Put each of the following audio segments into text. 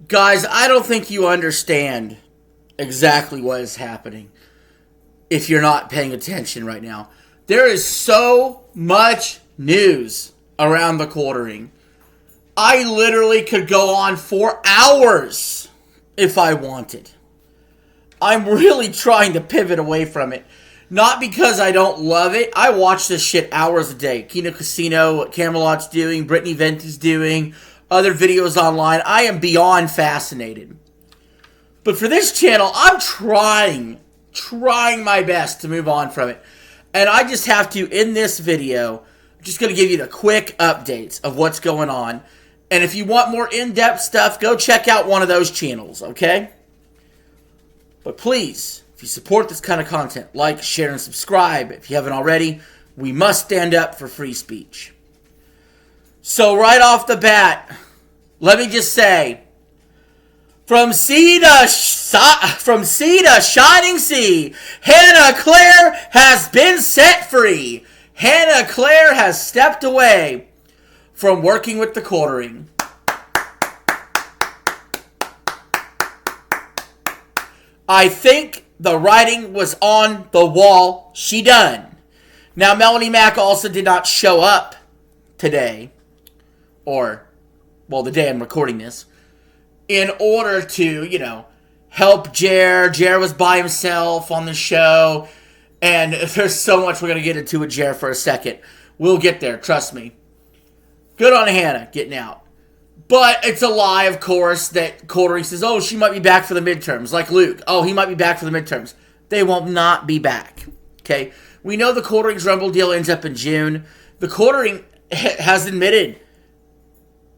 Guys, I don't think you understand exactly what is happening if you're not paying attention right now. There is so much news around the quartering. I literally could go on for hours if I wanted. I'm really trying to pivot away from it. Not because I don't love it. I watch this shit hours a day. Kino Casino, what Camelot's doing, Brittany Venti's doing, other videos online. I am beyond fascinated. But for this channel, I'm trying my best to move on from it. And I just have to, in this video, I'm just going to give you the quick updates of what's going on. And if you want more in-depth stuff, go check out one of those channels, okay? But please, if you support this kind of content, like, share, and subscribe. If you haven't already, we must stand up for free speech. So right off the bat, let me just say, from sea to shining sea, Hannah Claire has been set free. Hannah Claire has stepped away from working with the quartering. I think the writing was on the wall. She done. Now, Melanie Mack also did not show up today, or, well, the day I'm recording this, in order to, help Jer. Jer was by himself on the show, and there's so much we're going to get into with Jer for a second. We'll get there, trust me. Good on Hannah getting out. But it's a lie, of course, that quartering says, oh, she might be back for the midterms. Like Luke. Oh, he might be back for the midterms. They will not be back. Okay? We know the quartering's Rumble deal ends up in June. The quartering has admitted,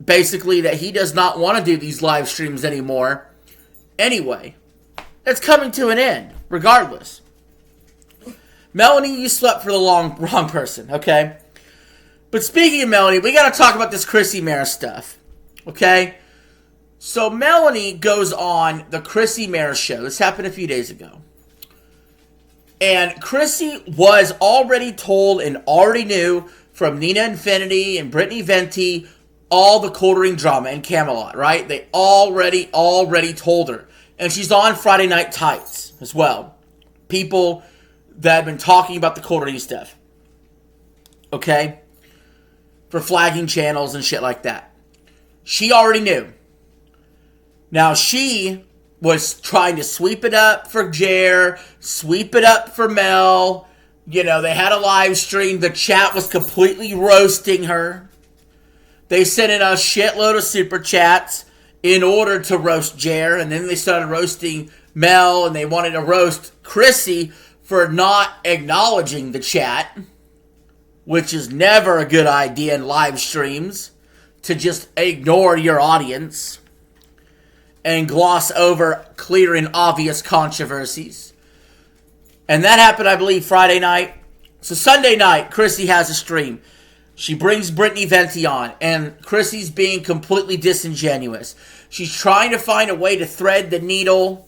basically, that he does not want to do these live streams anymore. Anyway, it's coming to an end, regardless. Melanie, you slept for the wrong person, okay? But speaking of Melanie, we got to talk about this Chrissie Mayr stuff. Okay, so Melanie goes on the Chrissie Mayr show. This happened a few days ago. And Chrissie was already told and already knew from Nina Infinity and Brittany Venti all the quartering drama in Camelot, right? They already told her. And she's on Friday Night Tights as well. People that have been talking about the quartering stuff. Okay? For flagging channels and shit like that. She already knew. Now, she was trying to sweep it up for Jer, sweep it up for Mel. They had a live stream. The chat was completely roasting her. They sent in a shitload of super chats in order to roast Jer, and then they started roasting Mel, and they wanted to roast Chrissie for not acknowledging the chat, which is never a good idea in live streams. To just ignore your audience and gloss over clear and obvious controversies. And that happened, I believe, Friday night. So Sunday night, Chrissie has a stream. She brings Brittany Venti on, and Chrissie's being completely disingenuous. She's trying to find a way to thread the needle.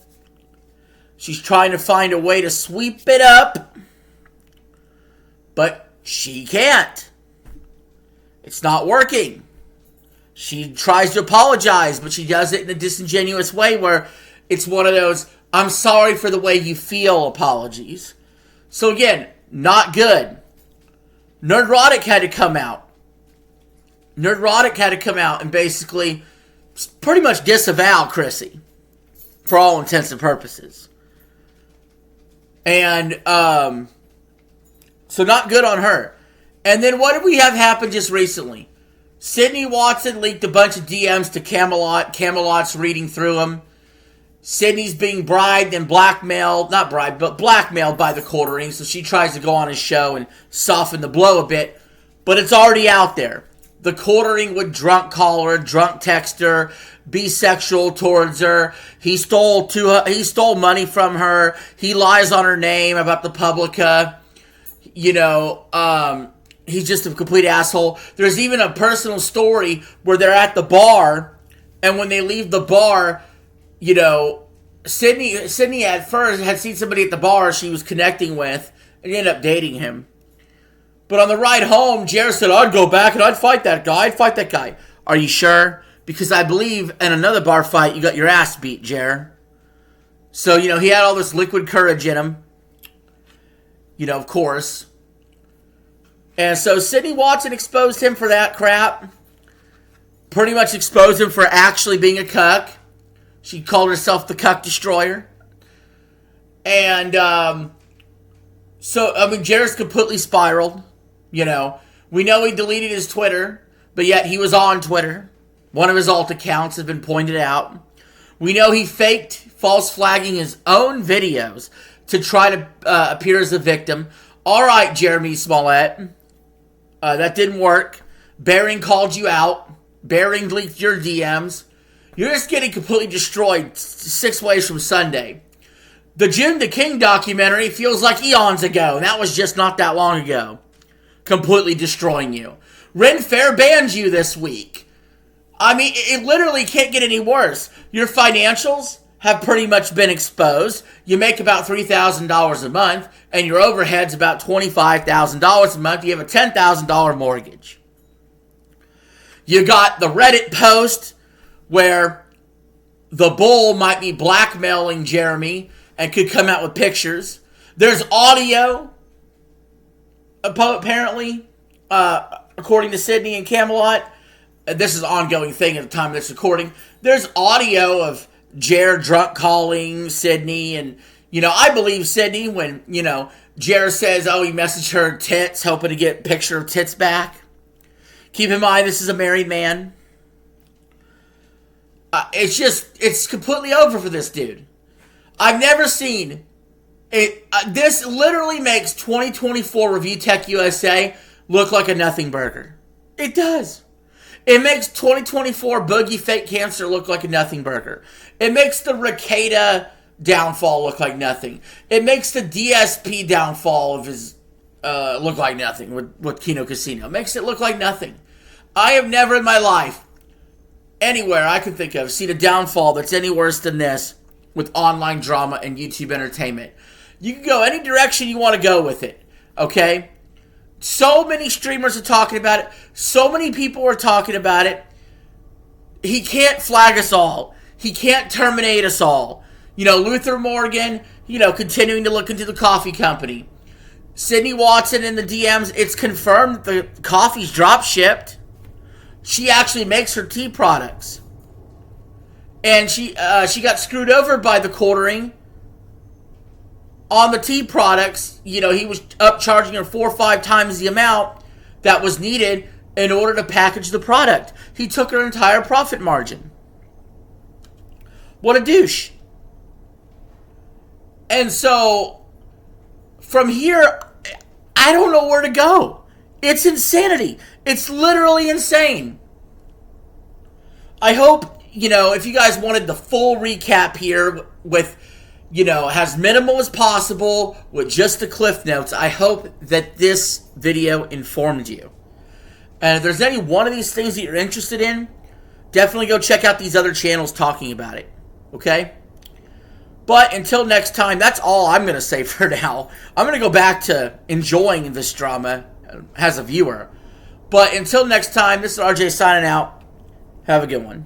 She's trying to find a way to sweep it up. But she can't. It's not working. She tries to apologize, but she does it in a disingenuous way where it's one of those, I'm sorry for the way you feel apologies. So again, not good. Nerdrotic had to come out. Nerdrotic had to come out and basically pretty much disavow Chrissie for all intents and purposes. And, so not good on her. And then what did we have happen just recently? Sydney Watson leaked a bunch of DMs to Camelot. Camelot's reading through them. Sydney's being bribed and blackmailed. Not bribed, but blackmailed by the quartering. So she tries to go on his show and soften the blow a bit. But it's already out there. The quartering would drunk call her, drunk text her, be sexual towards her. He stole money from her. He lies on her name about the Publica. He's just a complete asshole. There's even a personal story where they're at the bar, and when they leave the bar, Sydney at first had seen somebody at the bar she was connecting with, and ended up dating him. But on the ride home, Jer said, I'd go back and I'd fight that guy. Are you sure? because I believe in another bar fight you got your ass beat, Jer. So, he had all this liquid courage in him. Of course. And so Sydney Watson exposed him for that crap. Pretty much exposed him for actually being a cuck. She called herself the cuck destroyer. And, Jared's completely spiraled. We know he deleted his Twitter, but yet he was on Twitter. One of his alt accounts has been pointed out. We know he faked false flagging his own videos to try to appear as a victim. All right, Jeremy Smollett. That didn't work. Bering called you out. Bering leaked your DMs. You're just getting completely destroyed 6 ways from Sunday. The Jim the King documentary feels like eons ago, and that was just not that long ago. Completely destroying you. Ren Fair banned you this week. It literally can't get any worse. Your financials have pretty much been exposed. You make about $3,000 a month, and your overhead's about $25,000 a month. You have a $10,000 mortgage. You got the Reddit post where the bull might be blackmailing Jeremy and could come out with pictures. There's audio, apparently, according to Sydney and Camelot. This is an ongoing thing at the time of this recording. There's audio of Jared drunk calling Sydney, and I believe Sydney when Jared says, he messaged her tits hoping to get a picture of tits back. Keep in mind this is a married man. It's completely over for this dude. I've never seen it. This literally makes 2024 Review Tech USA look like a nothing burger. It does. It makes 2024 Boogie Fake Cancer look like a nothing burger. It makes the Ricada downfall look like nothing. It makes the DSP downfall of his look like nothing with Kino Casino. It makes it look like nothing. I have never in my life, anywhere I can think of, seen a downfall that's any worse than this with online drama and YouTube entertainment. You can go any direction you want to go with it, okay? So many streamers are talking about it. So many people are talking about it. He can't flag us all. He can't terminate us all. Luther Morgan, continuing to look into the coffee company. Sydney Watson in the DMs, it's confirmed that the coffee's drop shipped. She actually makes her tea products. And she got screwed over by the quartering on the tea products. He was upcharging her 4 or 5 times the amount that was needed in order to package the product. He took her entire profit margin. What a douche. And so, from here, I don't know where to go. It's insanity. It's literally insane. I hope, if you guys wanted the full recap here with, as minimal as possible with just the cliff notes, I hope that this video informed you. And if there's any one of these things that you're interested in, definitely go check out these other channels talking about it. Okay? But until next time, that's all I'm going to say for now. I'm going to go back to enjoying this drama as a viewer. But until next time, this is RJ signing out. Have a good one.